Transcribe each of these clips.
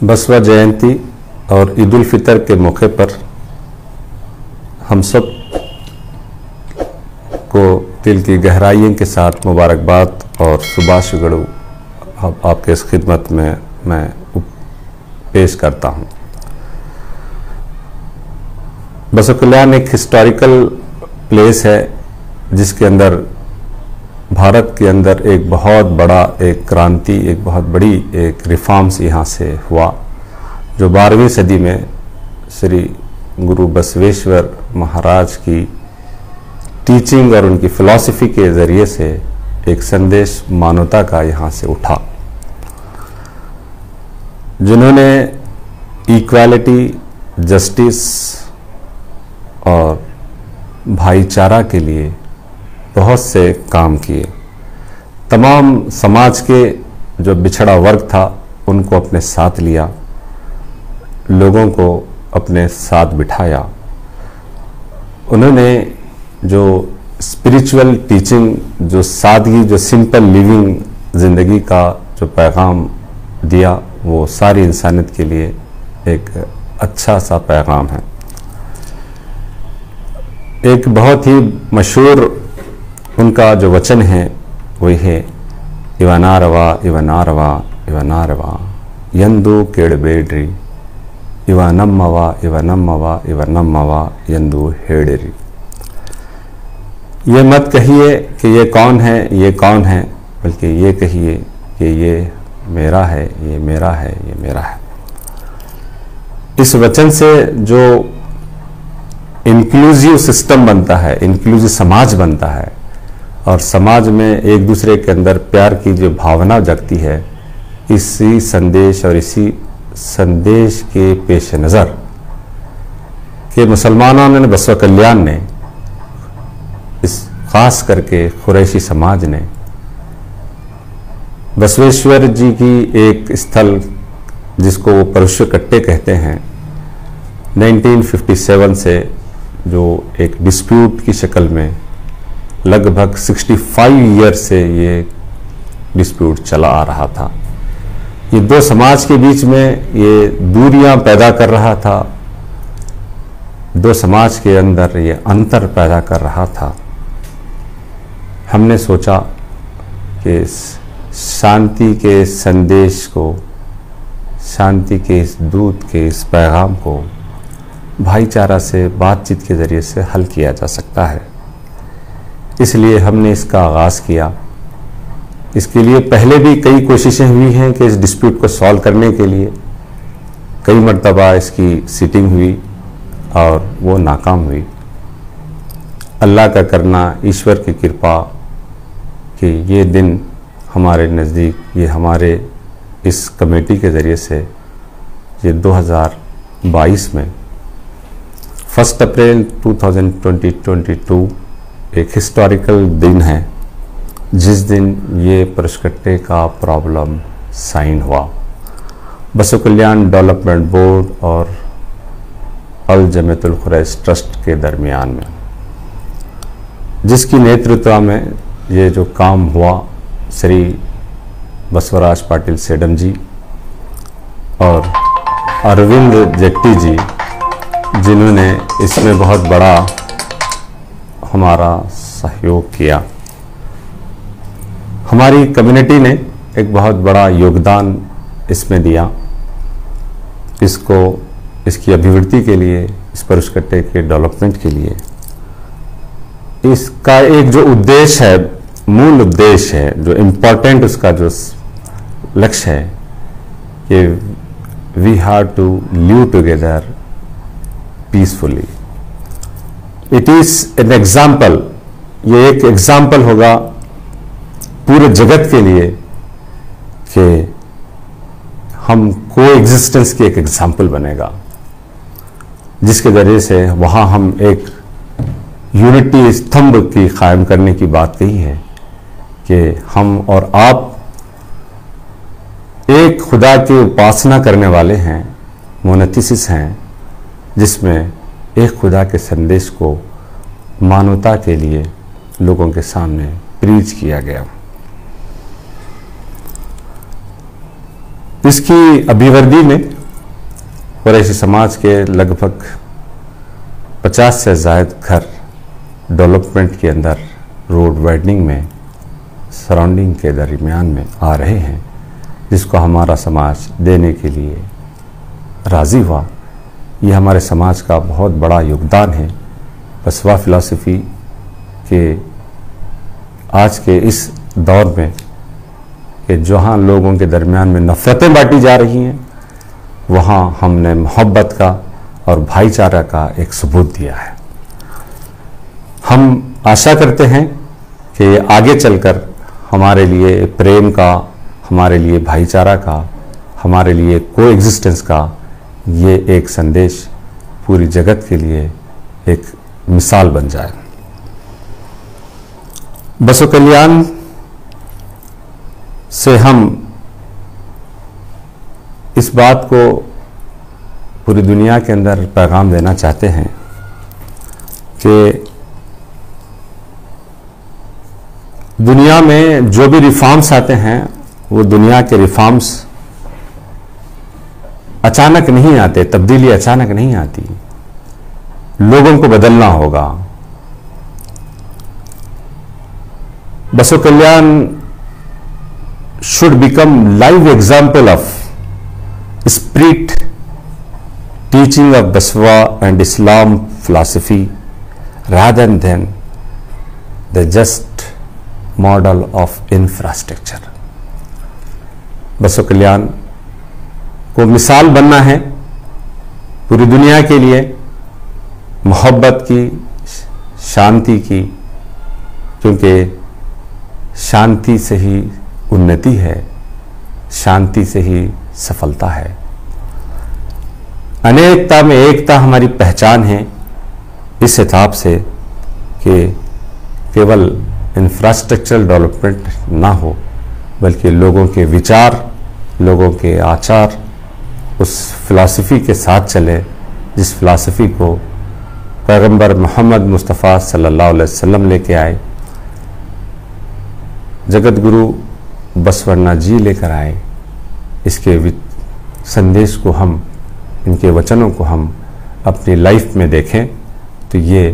बसवा जयंती और ईद उल फितर के मौके पर हम सब को दिल की गहराइयों के साथ मुबारकबाद और सुभाषगढ़ आपके इस खिदमत में मैं पेश करता हूँ। बसवा कल्याण एक हिस्टोरिकल प्लेस है जिसके अंदर भारत के अंदर एक बहुत बड़ा एक क्रांति, एक बहुत बड़ी एक रिफॉर्म्स यहाँ से हुआ, जो 12वीं सदी में श्री गुरु बसवेश्वर महाराज की टीचिंग और उनकी फिलॉसफी के ज़रिए से एक संदेश मानवता का यहाँ से उठा, जिन्होंने इक्वालिटी, जस्टिस और भाईचारा के लिए बहुत से काम किए। तमाम समाज के जो बिछड़ा वर्ग था उनको अपने साथ लिया, लोगों को अपने साथ बिठाया। उन्होंने जो स्पिरिचुअल टीचिंग, जो सादगी, जो सिंपल लिविंग ज़िंदगी का जो पैगाम दिया, वो सारी इंसानियत के लिए एक अच्छा सा पैगाम है। एक बहुत ही मशहूर उनका जो वचन है वही है, इवनारवा इवनारवा इवनारवा यंदु केड़बेड्री इवनम्मवा इवनम्मवा इवनम्मवा यंदु हेडरी। ये मत कहिए कि ये कौन है, ये कौन है, बल्कि ये कहिए कि ये मेरा है, ये मेरा है, ये मेरा है। इस वचन से जो इंक्लूसिव सिस्टम बनता है, इंक्लूसिव समाज बनता है और समाज में एक दूसरे के अंदर प्यार की जो भावना जगती है, इसी संदेश और इसी संदेश के पेश नज़र के मुसलमानों ने, बसवा कल्याण ने, इस खास करके कुरैशी समाज ने बसवेश्वर जी की एक स्थल जिसको वो परशुराम कट्टे कहते हैं, 1957 से जो एक डिस्प्यूट की शक्ल में लगभग 65 ईयर से ये डिस्प्यूट चला आ रहा था। ये दो समाज के बीच में ये दूरियां पैदा कर रहा था, दो समाज के अंदर ये अंतर पैदा कर रहा था। हमने सोचा कि शांति के संदेश को, शांति के इस दूत के इस पैगाम को भाईचारा से, बातचीत के ज़रिए से हल किया जा सकता है। इसलिए हमने इसका आगाज़ किया। इसके लिए पहले भी कई कोशिशें हुई हैं कि इस डिस्प्यूट को सॉल्व करने के लिए कई मर्तबा इसकी सीटिंग हुई और वो नाकाम हुई। अल्लाह का करना, ईश्वर की कृपा कि ये दिन हमारे नज़दीक, ये हमारे इस कमेटी के ज़रिए से ये 2022 में 1 अप्रैल 2022 एक हिस्टोरिकल दिन है, जिस दिन ये परशुराम का प्रॉब्लम साइन हुआ। बसवा कल्याण डेवलपमेंट बोर्ड और अल जमीयतुल कुरैश ट्रस्ट के दरमियान में, जिसकी नेतृत्व में ये जो काम हुआ, श्री बसवराज पाटिल सेडम जी और अरविंद जेट्टी जी, जिन्होंने इसमें बहुत बड़ा हमारा सहयोग किया। हमारी कम्युनिटी ने एक बहुत बड़ा योगदान इसमें दिया, इसको, इसकी अभिवृद्धि के लिए, इस परशुराम के डेवलपमेंट के लिए। इसका एक जो उद्देश्य है, मूल उद्देश्य है, जो इम्पोर्टेंट उसका जो लक्ष्य है कि we have to live together peacefully. It is an example, ये एक एग्जाम्पल होगा पूरे जगत के लिए कि हम को एग्जिस्टेंस की एक एग्जाम्पल बनेगा, जिसके जरिए से वहाँ हम एक यूनिटी स्तंभ की कायम करने की बात कही है कि हम और आप एक खुदा की उपासना करने वाले हैं, मोनोथिसिस हैं, जिसमें एक खुदा के संदेश को मानवता के लिए लोगों के सामने प्रीच किया गया। इसकी अभिवृद्धि में कुरैशी समाज के लगभग 50 से ज़ायद घर डेवलपमेंट के अंदर रोड वाइडनिंग में सराउंडिंग के दरमियान में आ रहे हैं, जिसको हमारा समाज देने के लिए राज़ी हुआ। ये हमारे समाज का बहुत बड़ा योगदान है। बसवा फ़िलासफ़ी के आज के इस दौर में कि जहाँ लोगों के दरमियान में नफ़रतें बांटी जा रही हैं, वहाँ हमने मोहब्बत का और भाईचारा का एक सबूत दिया है। हम आशा करते हैं कि आगे चलकर हमारे लिए प्रेम का, हमारे लिए भाईचारा का, हमारे लिए कोएग्जिस्टेंस का ये एक संदेश पूरी जगत के लिए एक मिसाल बन जाए। बसव कल्याण से हम इस बात को पूरी दुनिया के अंदर पैगाम देना चाहते हैं कि दुनिया में जो भी रिफॉर्म्स आते हैं, वो दुनिया के रिफॉर्म्स अचानक नहीं आते, तब्दीली अचानक नहीं आती, लोगों को बदलना होगा। बसव कल्याण should become live example of spirit teaching of Baswa and Islam philosophy rather than the just model of infrastructure। Basava कल्याण को मिसाल बनना है पूरी दुनिया के लिए मोहब्बत की, शांति की, क्योंकि शांति से ही उन्नति है, शांति से ही सफलता है। अनेकता में एकता हमारी पहचान है। इस हिसाब से कि केवल इंफ्रास्ट्रक्चरल डेवलपमेंट ना हो, बल्कि लोगों के विचार, लोगों के आचार उस फिलॉसफी के साथ चले जिस फिलॉसफी को पैगंबर मोहम्मद मुस्तफ़ा सल्लल्लाहु अलैहि वसल्लम लेके आए, जगत गुरु बसवण्णा जी लेकर आए। इसके संदेश को हम, इनके वचनों को हम अपनी लाइफ में देखें तो ये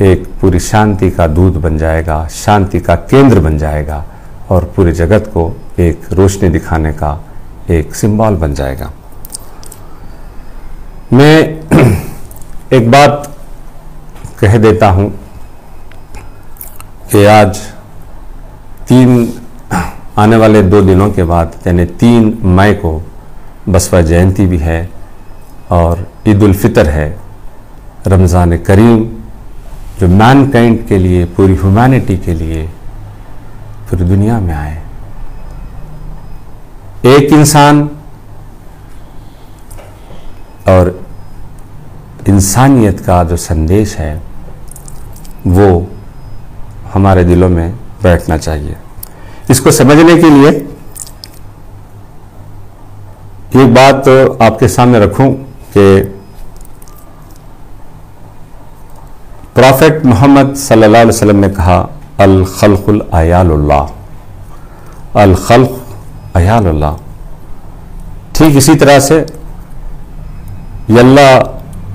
एक पूरी शांति का दूत बन जाएगा, शांति का केंद्र बन जाएगा और पूरे जगत को एक रोशनी दिखाने का एक सिंबल बन जाएगा। मैं एक बात कह देता हूँ कि आज आने वाले 2 दिनों के बाद यानी 3 मई को बसवा जयंती भी है और ईद उल फितर है, रमज़ान करीम, जो मैनकाइंड के लिए, पूरी ह्यूमैनिटी के लिए पूरी दुनिया में आए। एक इंसान और इंसानियत का जो संदेश है वो हमारे दिलों में बैठना चाहिए। इसको समझने के लिए एक बात आपके सामने रखूं कि प्रॉफेट मोहम्मद सल्लल्लाहु अलैहि वसल्लम ने कहा, अल खल्कुल अयालुल्लाह, अल खल्क अयालुल्लाह। ठीक इसी तरह से यल्ला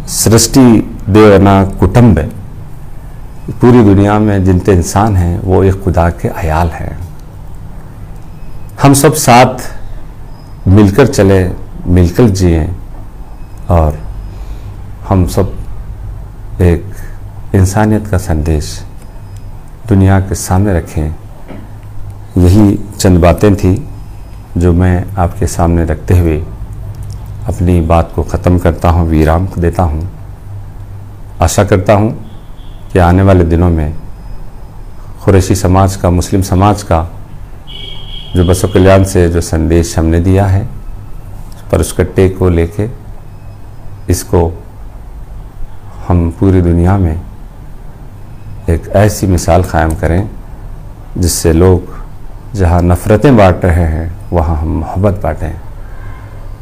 सृष्टि देवना कुटुंब है। पूरी दुनिया में जितने इंसान हैं वो एक खुदा के अयाल हैं। हम सब साथ मिलकर चले, मिलकर जिए और हम सब एक इंसानियत का संदेश दुनिया के सामने रखें। यही चंद बातें थी जो मैं आपके सामने रखते हुए अपनी बात को ख़त्म करता हूँ, विराम देता हूँ। आशा करता हूँ कि आने वाले दिनों में कुरैशी समाज का, मुस्लिम समाज का जो बसव कल्याण से जो संदेश हमने दिया है, पर उस कट्टे को लेके इसको हम पूरी दुनिया में एक ऐसी मिसाल कायम करें जिससे लोग जहाँ नफ़रतें बांट रहे हैं वहाँ हम मोहब्बत बांटें।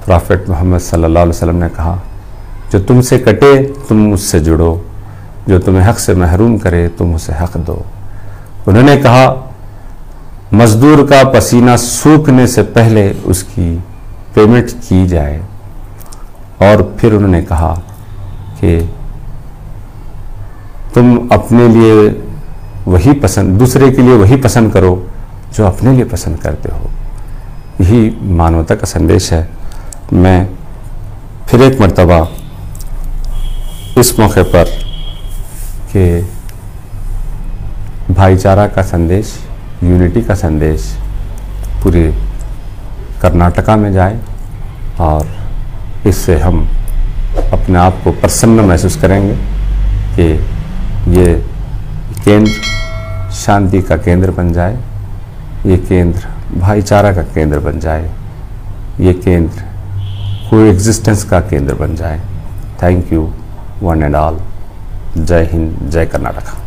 प्रॉफेट मोहम्मद सल्लल्लाहु अलैहि वसल्लम ने कहा, जो तुमसे कटे तुम मुझसे जुड़ो, जो तुम्हें हक़ से महरूम करे तुम उसे हक़ दो। उन्होंने कहा, मज़दूर का पसीना सूखने से पहले उसकी पेमेंट की जाए। और फिर उन्होंने कहा कि तुम अपने लिए वही पसंद, दूसरे के लिए वही पसंद करो जो अपने लिए पसंद करते हो। यही मानवता का संदेश है। मैं फिर एक मर्तबा इस मौके पर कि भाईचारा का संदेश, यूनिटी का संदेश पूरे कर्नाटका में जाए और इससे हम अपने आप को प्रसन्न महसूस करेंगे कि ये केंद्र शांति का केंद्र बन जाए, ये केंद्र भाईचारा का केंद्र बन जाए, ये केंद्र कोएग्जिस्टेंस का केंद्र बन जाए। Thank you one and all. जय हिंद, जय कर्नाटका।